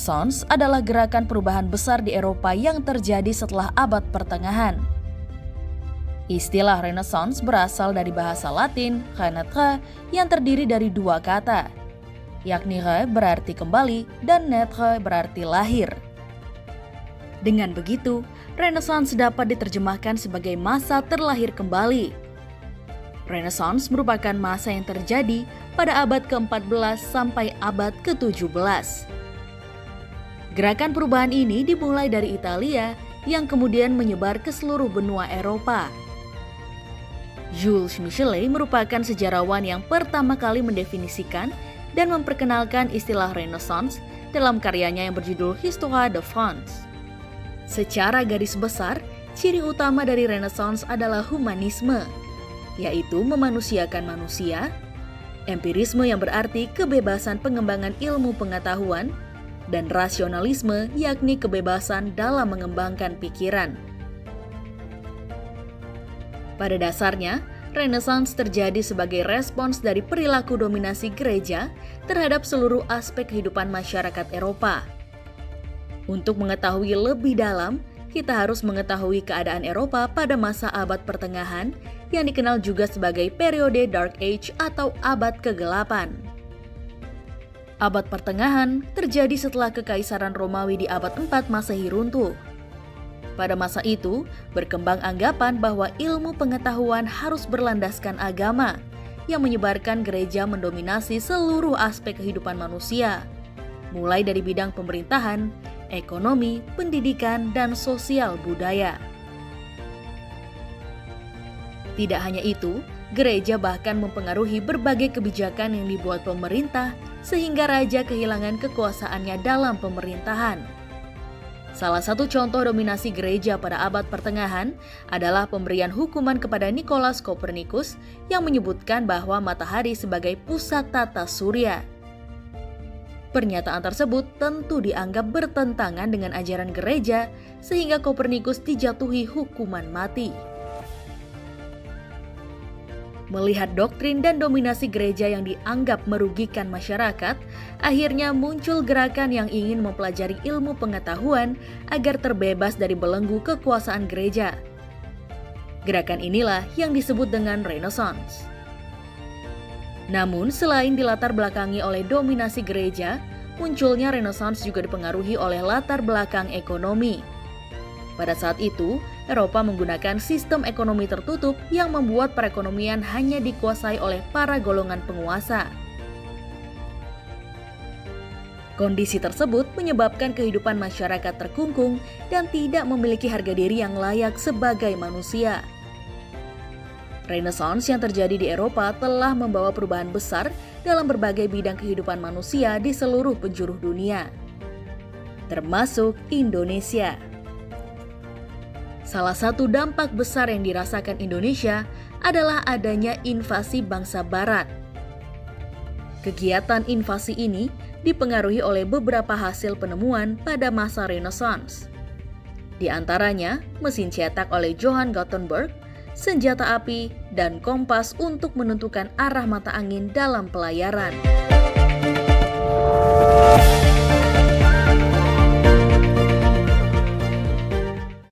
Renaissance adalah gerakan perubahan besar di Eropa yang terjadi setelah abad pertengahan. Istilah Renaissance berasal dari bahasa Latin renaître yang terdiri dari dua kata, yakni re berarti kembali dan naître berarti lahir. Dengan begitu, Renaissance dapat diterjemahkan sebagai masa terlahir kembali. Renaissance merupakan masa yang terjadi pada abad ke-14 sampai abad ke-17. Gerakan perubahan ini dimulai dari Italia yang kemudian menyebar ke seluruh benua Eropa. Jules Michelet merupakan sejarawan yang pertama kali mendefinisikan dan memperkenalkan istilah Renaissance dalam karyanya yang berjudul Histoire de France. Secara garis besar, ciri utama dari Renaissance adalah humanisme, yaitu memanusiakan manusia, empirisme yang berarti kebebasan pengembangan ilmu pengetahuan, dan rasionalisme yakni kebebasan dalam mengembangkan pikiran. Pada dasarnya, Renaissance terjadi sebagai respons dari perilaku dominasi gereja terhadap seluruh aspek kehidupan masyarakat Eropa. Untuk mengetahui lebih dalam, kita harus mengetahui keadaan Eropa pada masa abad pertengahan yang dikenal juga sebagai periode Dark Age atau abad kegelapan. Abad pertengahan terjadi setelah Kekaisaran Romawi di abad 4 Masehi runtuh. Pada masa itu, berkembang anggapan bahwa ilmu pengetahuan harus berlandaskan agama yang menyebarkan gereja mendominasi seluruh aspek kehidupan manusia, mulai dari bidang pemerintahan, ekonomi, pendidikan, dan sosial budaya. Tidak hanya itu, gereja bahkan mempengaruhi berbagai kebijakan yang dibuat pemerintah sehingga raja kehilangan kekuasaannya dalam pemerintahan. Salah satu contoh dominasi gereja pada abad pertengahan adalah pemberian hukuman kepada Nikolaus Kopernikus yang menyebutkan bahwa matahari sebagai pusat tata surya. Pernyataan tersebut tentu dianggap bertentangan dengan ajaran gereja sehingga Kopernikus dijatuhi hukuman mati. Melihat doktrin dan dominasi gereja yang dianggap merugikan masyarakat, akhirnya muncul gerakan yang ingin mempelajari ilmu pengetahuan agar terbebas dari belenggu kekuasaan gereja. Gerakan inilah yang disebut dengan Renaissance. Namun, selain dilatar belakangi oleh dominasi gereja, munculnya Renaissance juga dipengaruhi oleh latar belakang ekonomi. Pada saat itu, Eropa menggunakan sistem ekonomi tertutup yang membuat perekonomian hanya dikuasai oleh para golongan penguasa. Kondisi tersebut menyebabkan kehidupan masyarakat terkungkung dan tidak memiliki harga diri yang layak sebagai manusia. Renaissance yang terjadi di Eropa telah membawa perubahan besar dalam berbagai bidang kehidupan manusia di seluruh penjuru dunia, termasuk Indonesia. Salah satu dampak besar yang dirasakan Indonesia adalah adanya invasi bangsa Barat. Kegiatan invasi ini dipengaruhi oleh beberapa hasil penemuan pada masa Renaissance. Di antaranya, mesin cetak oleh Johann Gutenberg, senjata api, dan kompas untuk menentukan arah mata angin dalam pelayaran.